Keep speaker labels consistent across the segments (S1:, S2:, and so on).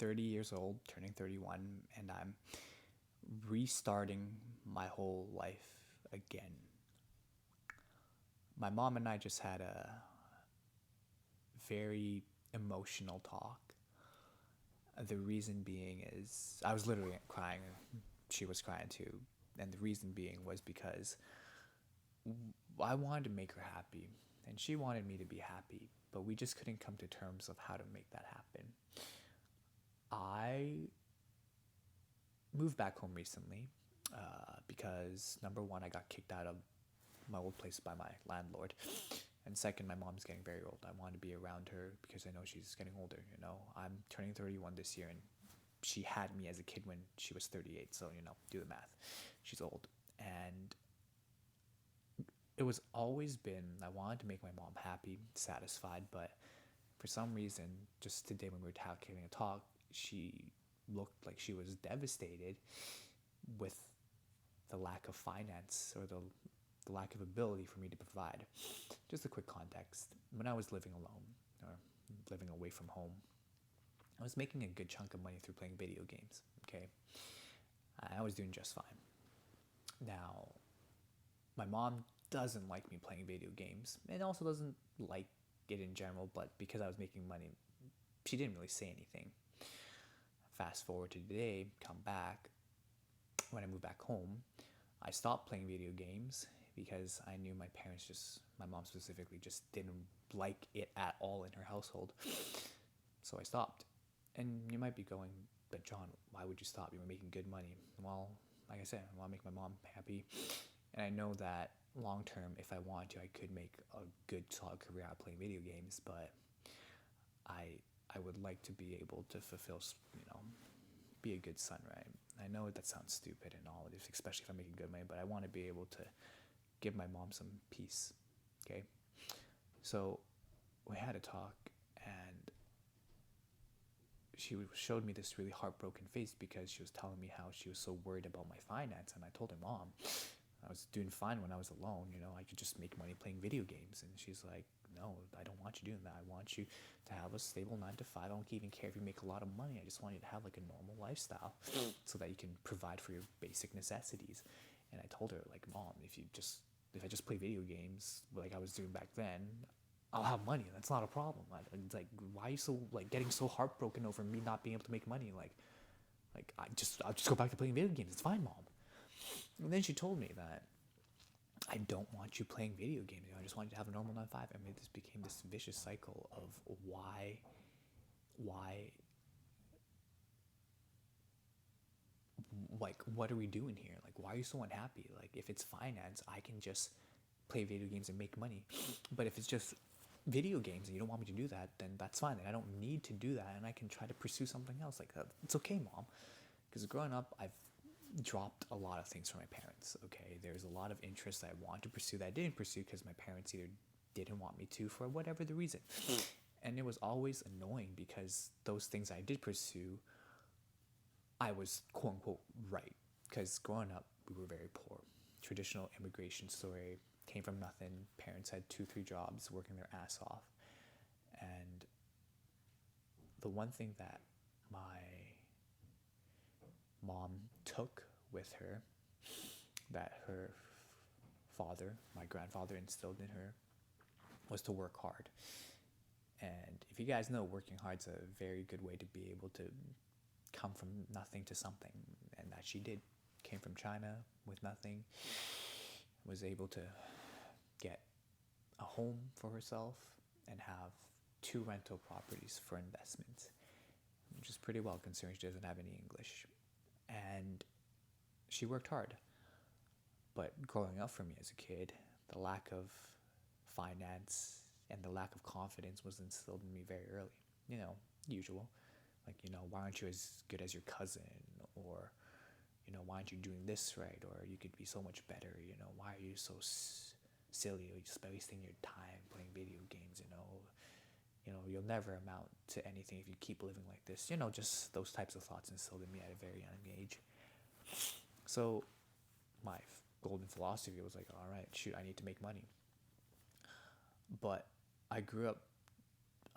S1: 30 years old, turning 31, and I'm restarting my whole life again. My mom and I just had a very emotional talk. The reason being is I was literally crying. She was crying too. And the reason being was because I wanted to make her happy and she wanted me to be happy, but we just couldn't come to terms of how to make that happen. I moved back home recently because number one, I got kicked out of my old place by my landlord. And second, my mom's getting very old. I want to be around her because I know she's getting older. I'm turning 31 this year, and she had me as a kid when she was 38. So, do the math. She's old. And it was always been, I wanted to make my mom happy, satisfied, but for some reason, just today when we were having a talk, she looked like she was devastated with the lack of finance or the lack of ability for me to provide. Just a quick context. When I was living alone or living away from home, I was making a good chunk of money through playing video games. Okay. I was doing just fine. Now, my mom doesn't like me playing video games and also doesn't like it in general, but because I was making money, she didn't really say anything. Fast forward to today, come back, when I moved back home, I stopped playing video games because I knew my mom specifically, just didn't like it at all in her household. So I stopped. And you might be going, but John, why would you stop? You were making good money. Well, like I said, I want to make my mom happy. And I know that long term, if I wanted to, I could make a good solid career out playing video games, but I I would like to be able to fulfill, be a good son, right? I know that sounds stupid and all, especially if I'm making good money, but I want to be able to give my mom some peace. Okay, so we had a talk, and she showed me this really heartbroken face because she was telling me how she was so worried about my finance, and I told her, Mom, I was doing fine when I was alone. I could just make money playing video games. And she's like, no, I don't want you doing that. I want you to have a stable 9 to 5. I don't even care if you make a lot of money. I just want you to have like a normal lifestyle so that you can provide for your basic necessities. And I told her, like, Mom, if I just play video games like I was doing back then, I'll have money. That's not a problem. It's like, why are you so like getting so heartbroken over me not being able to make money? I'll just go back to playing video games. It's fine, Mom. And then she told me that I don't want you playing video games. I just want you to have a normal 9 to 5. I mean, this became this vicious cycle of why, like, what are we doing here? Like, why are you so unhappy? Like, if it's finance, I can just play video games and make money. But if it's just video games and you don't want me to do that, then that's fine. And I don't need to do that, and I can try to pursue something else like that. It's okay, Mom. Because growing up, I've dropped a lot of things from my parents. Okay, there's a lot of interests that I want to pursue that I didn't pursue because my parents either didn't want me to for whatever the reason. And it was always annoying because those things I did pursue, I was quote unquote right. Because growing up, we were very poor. Traditional immigration story, came from nothing. Parents had 2, 3 jobs, working their ass off. And the one thing that my mom took with her, that her father, my grandfather, instilled in her, was to work hard. And if you guys know, working hard is a very good way to be able to come from nothing to something. And that she did. Came from China with nothing, was able to get a home for herself and have 2 rental properties for investments, which is pretty well considering she doesn't have any English. And she worked hard. But growing up for me as a kid, the lack of finance and the lack of confidence was instilled in me very early. Usual. Like, why aren't you as good as your cousin? Or, why aren't you doing this right? Or you could be so much better. Why are you so silly? You're just wasting your time playing video games. You'll never amount to anything if you keep living like this. Just those types of thoughts instilled in me at a very young age. So my golden philosophy was like, all right, shoot, I need to make money. But I grew up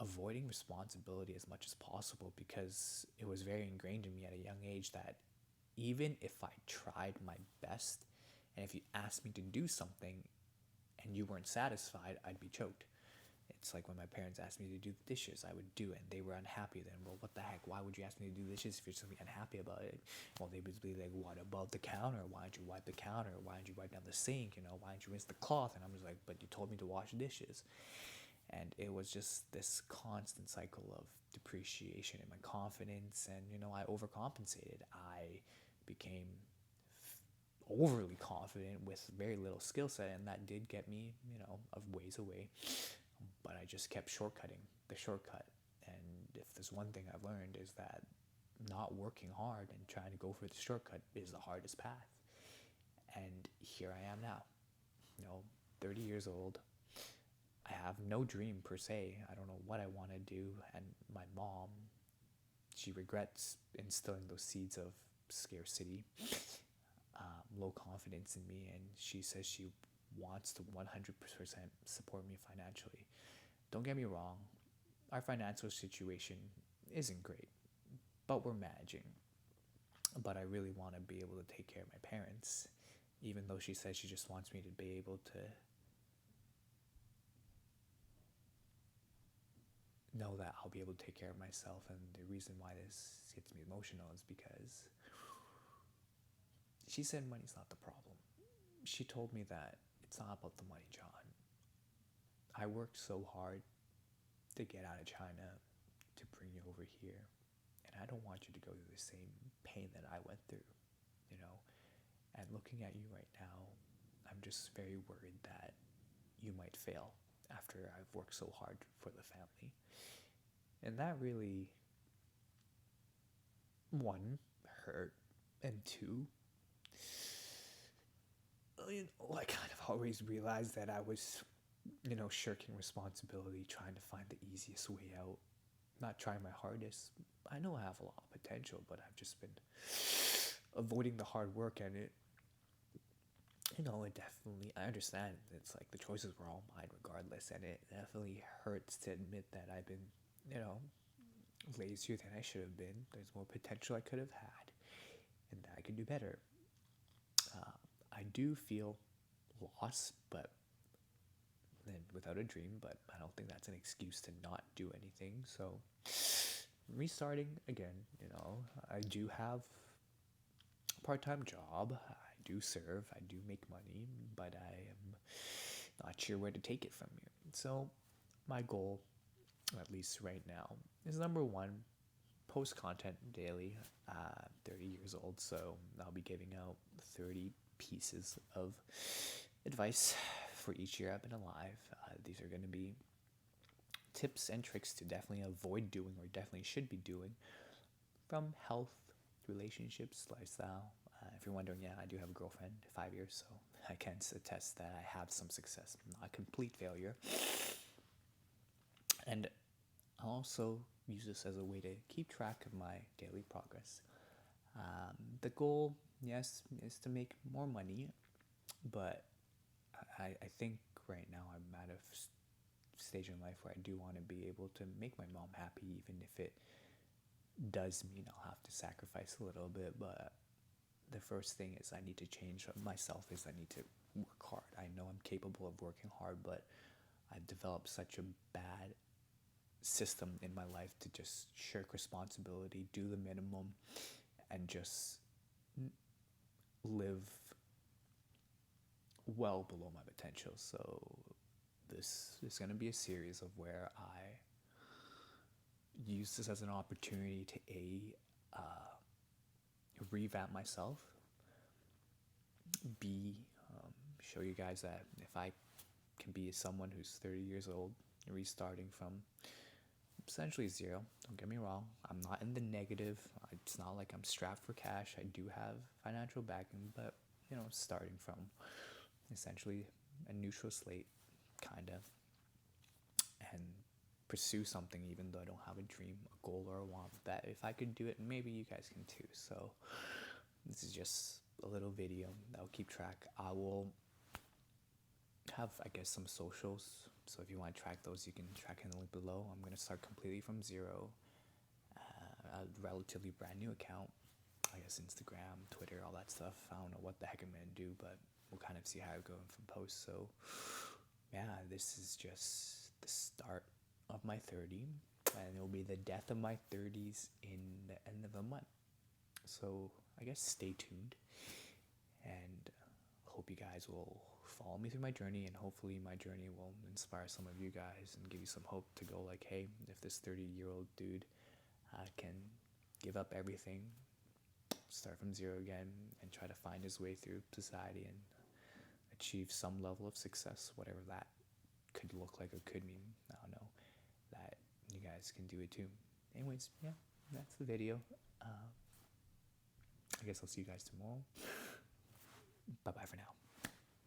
S1: avoiding responsibility as much as possible because it was very ingrained in me at a young age that even if I tried my best and if you asked me to do something and you weren't satisfied, I'd be choked. It's like when my parents asked me to do the dishes, I would do it, and they were unhappy. Then, well, what the heck? Why would you ask me to do dishes if you're simply unhappy about it? Well, they would be like, what about the counter? Why don't you wipe the counter? Why don't you wipe down the sink? Why don't you rinse the cloth? And I'm just like, but you told me to wash dishes. And it was just this constant cycle of depreciation in my confidence, and I overcompensated. I became overly confident with very little skill set, and that did get me a ways away, but I just kept shortcutting the shortcut. And if there's one thing I've learned is that not working hard and trying to go for the shortcut is the hardest path. And here I am now, 30 years old. I have no dream per se. I don't know what I want to do. And my mom, she regrets instilling those seeds of scarcity, low confidence in me. And she says she wants to 100% support me financially. Don't get me wrong, our financial situation isn't great, but we're managing. But I really want to be able to take care of my parents, even though she says she just wants me to be able to know that I'll be able to take care of myself. And the reason why this gets me emotional is because she said money's not the problem. She told me that it's not about the money, John. I worked so hard to get out of China to bring you over here, and I don't want you to go through the same pain that I went through, And looking at you right now, I'm just very worried that you might fail after I've worked so hard for the family. And that really, one, hurt, and two, I kind of always realized that I was, shirking responsibility, trying to find the easiest way out, not trying my hardest. I know I have a lot of potential, but I've just been avoiding the hard work, and it definitely, I understand it's like the choices were all mine regardless, and it definitely hurts to admit that I've been, lazier than I should have been. There's more potential I could have had, and that I could do better. I do feel lost, but then without a dream, but I don't think that's an excuse to not do anything. So restarting again, I do have a part-time job. I do serve, I do make money, but I am not sure where to take it from here. So my goal, at least right now, is number one, post content daily. 30 years old, so I'll be giving out 30 pieces of advice for each year I've been alive. These are going to be tips and tricks to definitely avoid doing or definitely should be doing, from health, relationships, lifestyle. If you're wondering, yeah, I do have a girlfriend, 5 years, so I can attest that I have some success, not a complete failure. And I'll also use this as a way to keep track of my daily progress. The goal, yes, is to make more money, but I think right now I'm at a stage in life where I do want to be able to make my mom happy, even if it does mean I'll have to sacrifice a little bit. But the first thing is I need to change myself, is I need to work hard. I know I'm capable of working hard, but I've developed such a bad system in my life to just shirk responsibility, do the minimum, and just live well below my potential. So this is going to be a series of where I use this as an opportunity to revamp myself, B, show you guys that if I can be someone who's 30 years old, restarting from essentially zero. Don't get me wrong, I'm not in the negative. It's not like I'm strapped for cash. I do have financial backing, but starting from essentially a neutral slate, kind of, and pursue something even though I don't have a dream, a goal, or a want. That if I could do it, maybe you guys can too. So this is just a little video that will keep track. I will have, I guess, some socials So if you want to track those, you can track in the link below. I'm going to start completely from zero, a relatively brand new account. I guess Instagram, Twitter, all that stuff. I don't know what the heck I'm going to do, but we'll kind of see how it goes from posts. So yeah, this is just the start of my 30, and it will be the death of my 30s in the end of the month. So I guess stay tuned, and hope you guys will follow me through my journey, and hopefully my journey will inspire some of you guys and give you some hope to go like, hey, if this 30-year-old dude can give up everything, start from zero again, and try to find his way through society and achieve some level of success, whatever that could look like or could mean, I don't know, that you guys can do it too. Anyways, yeah, that's the video. I guess I'll see you guys tomorrow. Bye bye for now.